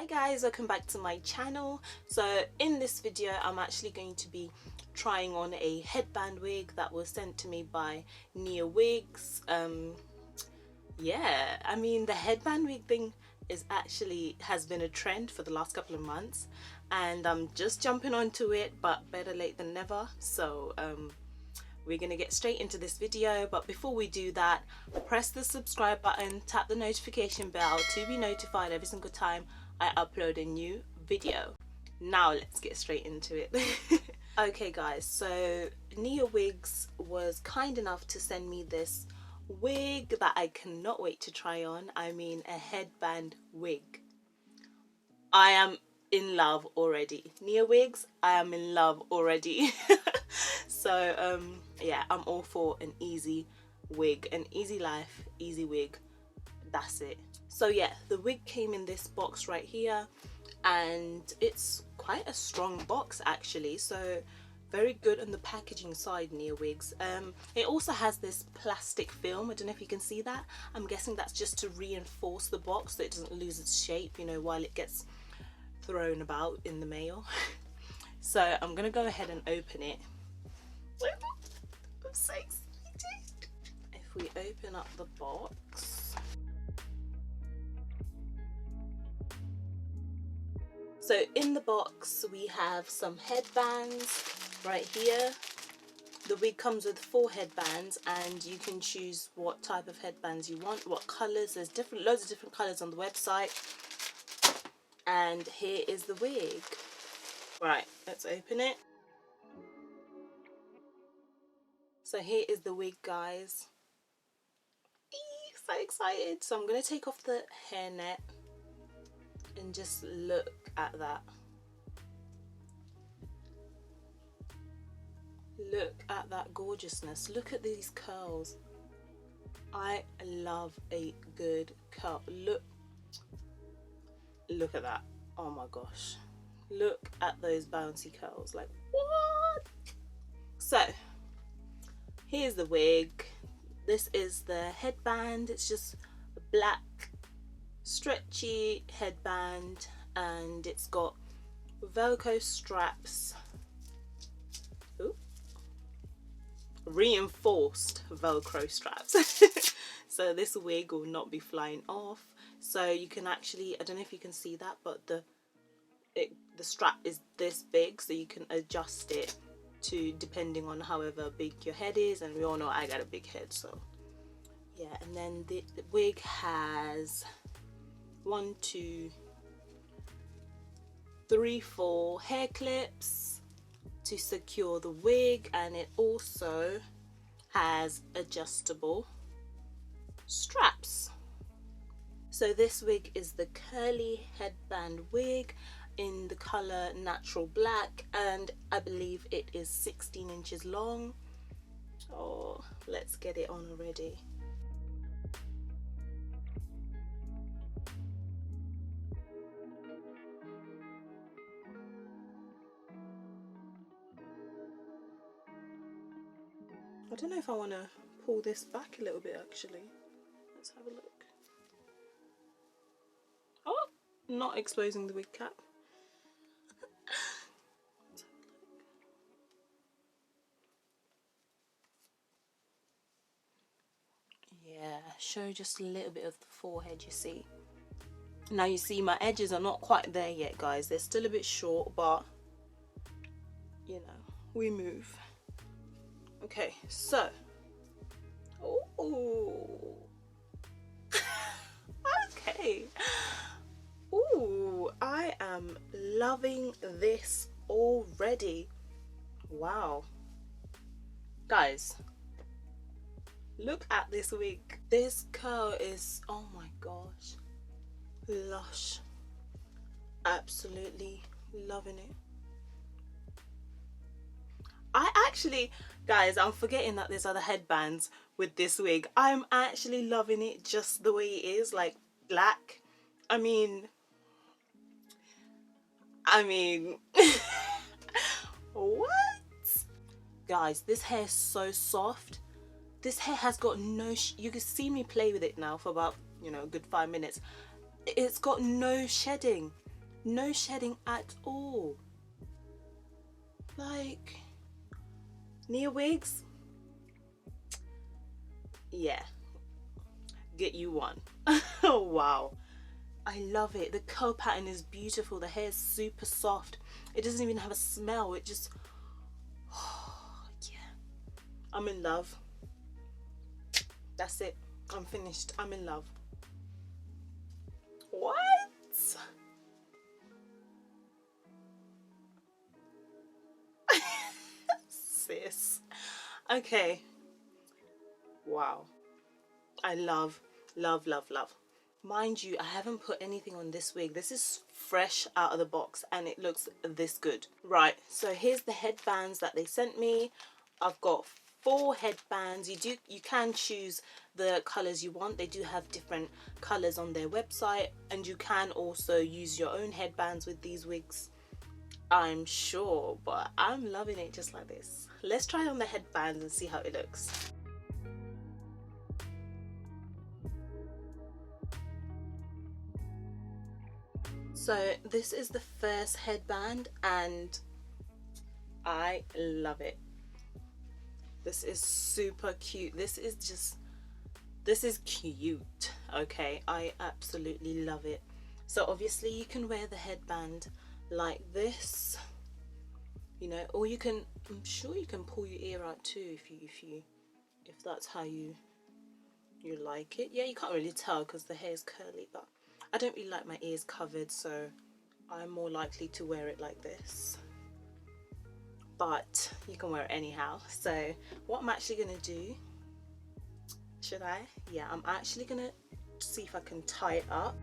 Hi guys, welcome back to my channel. So in this video I'm actually going to be trying on a headband wig that was sent to me by NiaWigs. Yeah, I mean the headband wig thing has been a trend for the last couple of months, and I'm just jumping onto it, but better late than never. So we're gonna get straight into this video, but before we do that, press the subscribe button, tap the notification bell to be notified every single time I upload a new video. Now let's get straight into it. Okay guys, so NiaWigs was kind enough to send me this wig that I cannot wait to try on. I mean, a headband wig. I am in love already. NiaWigs, I am in love already. So yeah, I'm all for an easy wig, an easy life, easy wig. That's it. So yeah, the wig came in this box right here, and it's quite a strong box actually, so very good on the packaging side, NiaWigs. It also has this plastic film. I don't know if you can see that. I'm guessing that's just to reinforce the box so it doesn't lose its shape, you know, while it gets thrown about in the mail. So I'm gonna go ahead and open it. I'm so excited. If we open up the box, so in the box we have some headbands right here. The wig comes with 4 headbands, and you can choose what type of headbands you want, what colors. There's loads of different colors on the website. And here is the wig. Right, let's open it. So here is the wig, guys. Eee, so excited. So I'm going to take off the hairnet and just look at that. Look at that gorgeousness. Look at these curls. I love a good curl. Look at that. Oh my gosh. Look at those bouncy curls. Like, what? So here's the wig. This is the headband. It's just a black stretchy headband, and it's got Velcro straps. Ooh. Reinforced Velcro straps. So this wig will not be flying off. So you can actually, I don't know if you can see that, but the strap is this big, so you can adjust it to depending on however big your head is, and we all know I got a big head, so yeah. And then the wig has 1, 2, 3, 4 hair clips to secure the wig, and it also has adjustable straps. So this wig is the curly headband wig in the color natural black, and I believe it is 16 inches long. Oh, let's get it on already. I don't know if I want to pull this back a little bit actually. Let's have a look. Oh, not exposing the wig cap. Yeah, show just a little bit of the forehead, you see. Now you see my edges are not quite there yet, guys. They're still a bit short, but you know, we move. Okay, so ooh. Okay. Ooh, I am loving this already. Wow. Guys, look at this wig. This curl is, oh my gosh, lush. Absolutely loving it. I actually, guys, I'm forgetting that there's other headbands with this wig. I'm actually loving it just the way it is, like black. I mean what? Guys, this hair is so soft. This hair has got no you can see me play with it now for about, you know, a good 5 minutes. It's got no shedding. No shedding at all. Like, NiaWigs, yeah, get you one. Oh wow, I love it. The curl pattern is beautiful. The hair is super soft. It doesn't even have a smell. It just, oh yeah, I'm in love. That's it, I'm finished. I'm in love. What? Sis. Okay, wow, I love, love, love, love. Mind you, I haven't put anything on this wig. This is fresh out of the box and it looks this good. Right, so here's the headbands that they sent me. I've got 4 headbands. You can choose the colors you want. They do have different colors on their website, and you can also use your own headbands with these wigs, I'm sure, but I'm loving it just like this. Let's try on the headbands and see how it looks. So this is the first headband and I love it. This is super cute. This is cute. Okay, I absolutely love it. So obviously you can wear the headband like this, you know, or you can, I'm sure you can pull your ear out too if that's how you like it. Yeah, you can't really tell because the hair is curly, but I don't really like my ears covered, so I'm more likely to wear it like this. But you can wear it anyhow. So what I'm actually gonna do, should I? Yeah, I'm actually gonna see if I can tie it up.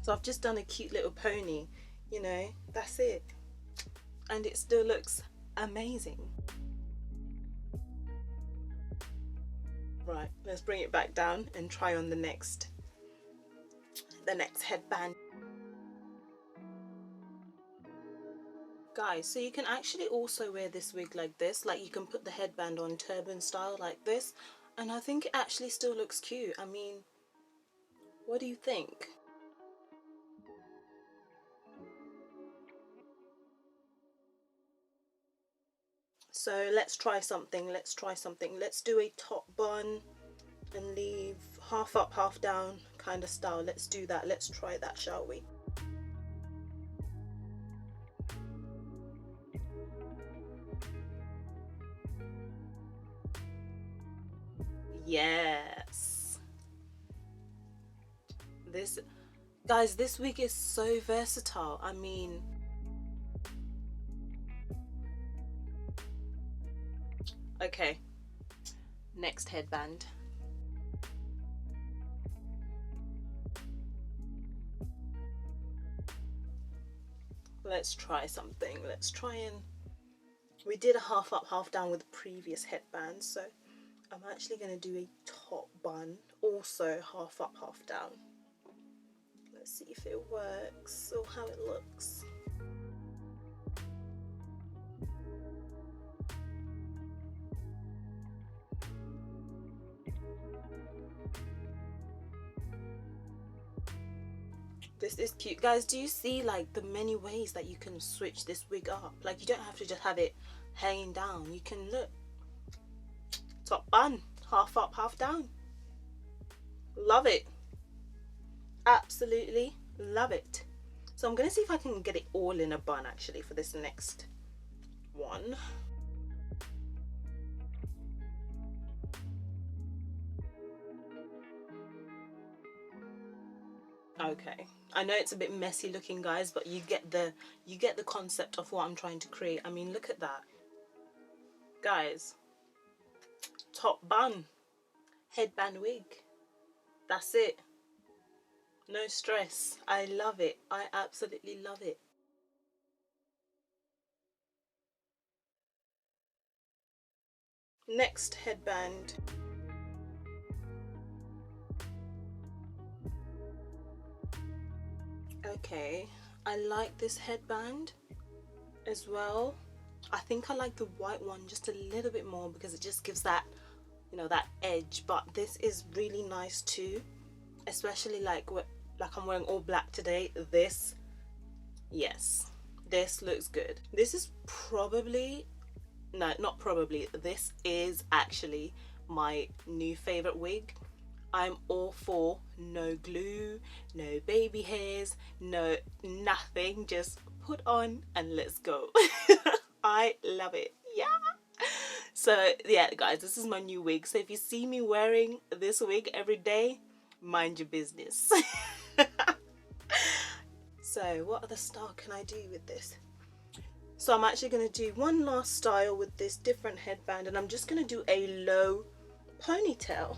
So I've just done a cute little pony, you know, that's it. And it still looks amazing. Right, let's bring it back down and try on the next headband. Guys, so you can actually also wear this wig like this, like you can put the headband on turban style like this, and I think it actually still looks cute. I mean, what do you think? So let's try something. Let's do a top bun and leave half up, half down kind of style. Let's do that. Let's try that, shall we? Yes. Guys, this wig is so versatile. I mean, okay, next headband. Let's try something. We did a half up, half down with the previous headband, so I'm actually going to do a top bun, also half up, half down. Let's see if it works or how it looks. This is cute. Guys, do you see like the many ways that you can switch this wig up? Like, you don't have to just have it hanging down. You can look, top bun, half up, half down. Love it. Absolutely love it. So I'm gonna see if I can get it all in a bun actually for this next one. Okay, I know it's a bit messy looking, guys, but you get the concept of what I'm trying to create. I mean, look at that, guys. Top bun, headband wig, that's it. No stress. I love it. I absolutely love it. Next headband. Okay, I like this headband as well. I think I like the white one just a little bit more because it just gives that, you know, that edge. But this is really nice too, especially like I'm wearing all black today. This, yes, this looks good. This is probably, no, not probably, this is actually my new favorite wig. I'm all for no glue, no baby hairs, no nothing, just put on and let's go. I love it. Yeah. So yeah guys, this is my new wig. So if you see me wearing this wig every day, mind your business. So what other style can I do with this? So I'm actually going to do one last style with this different headband, and I'm just going to do a low ponytail.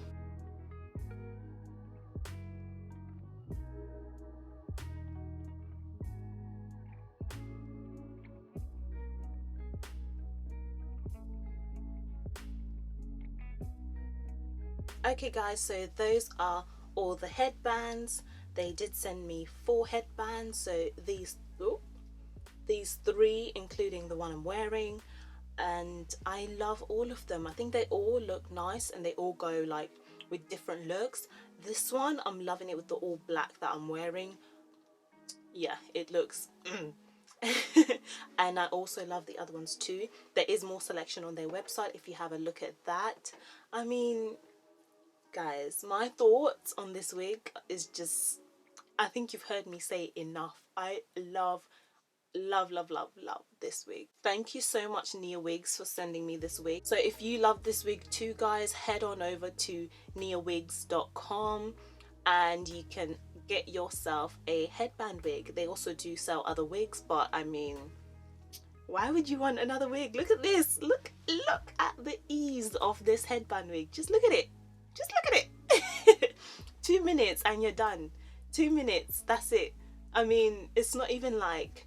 Okay guys, so those are all the headbands. They did send me 4 headbands, so these 3 including the one I'm wearing, and I love all of them. I think they all look nice and they all go like with different looks. This one, I'm loving it with the all black that I'm wearing. Yeah, it looks and I also love the other ones too. There is more selection on their website if you have a look at that. I mean guys, my thoughts on this wig is just, I think you've heard me say enough. I love this wig. Thank you so much NiaWigs for sending me this wig. So if you love this wig too guys, head on over to NiaWigs.com and you can get yourself a headband wig. They also do sell other wigs, but I mean, why would you want another wig? Look at this. Look at the ease of this headband wig. Just look at it. Just look at it. 2 minutes and you're done. 2 minutes, that's it. I mean, it's not even like,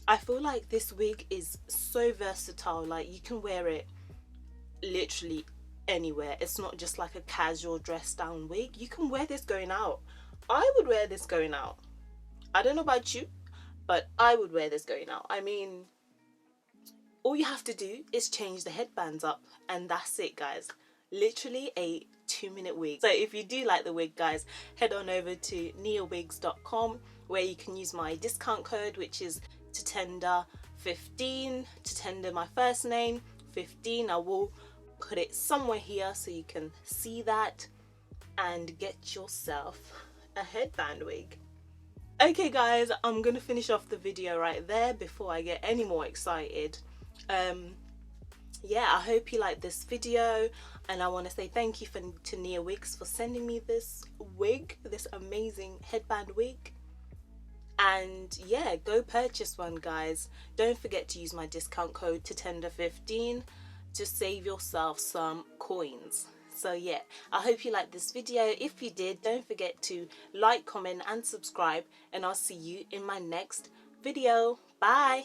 I feel like this wig is so versatile. Like you can wear it literally anywhere. It's not just like a casual dress down wig. You can wear this going out. I would wear this going out. I don't know about you, but I would wear this going out. I mean, all you have to do is change the headbands up and that's it guys. Literally a 2-minute wig. So if you do like the wig guys, head on over to NiaWigs.com where you can use my discount code, which is Tatenda15. Tatenda my first name, 15. I will put it somewhere here so you can see that and get yourself a headband wig. Okay guys, I'm gonna finish off the video right there before I get any more excited. Yeah, I hope you liked this video, and I want to say thank you to NiaWigs for sending me this wig, this amazing headband wig. And yeah, go purchase one guys. Don't forget to use my discount code Tatenda15 to save yourself some coins. So yeah, I hope you liked this video. If you did, don't forget to like, comment and subscribe, and I'll see you in my next video. Bye.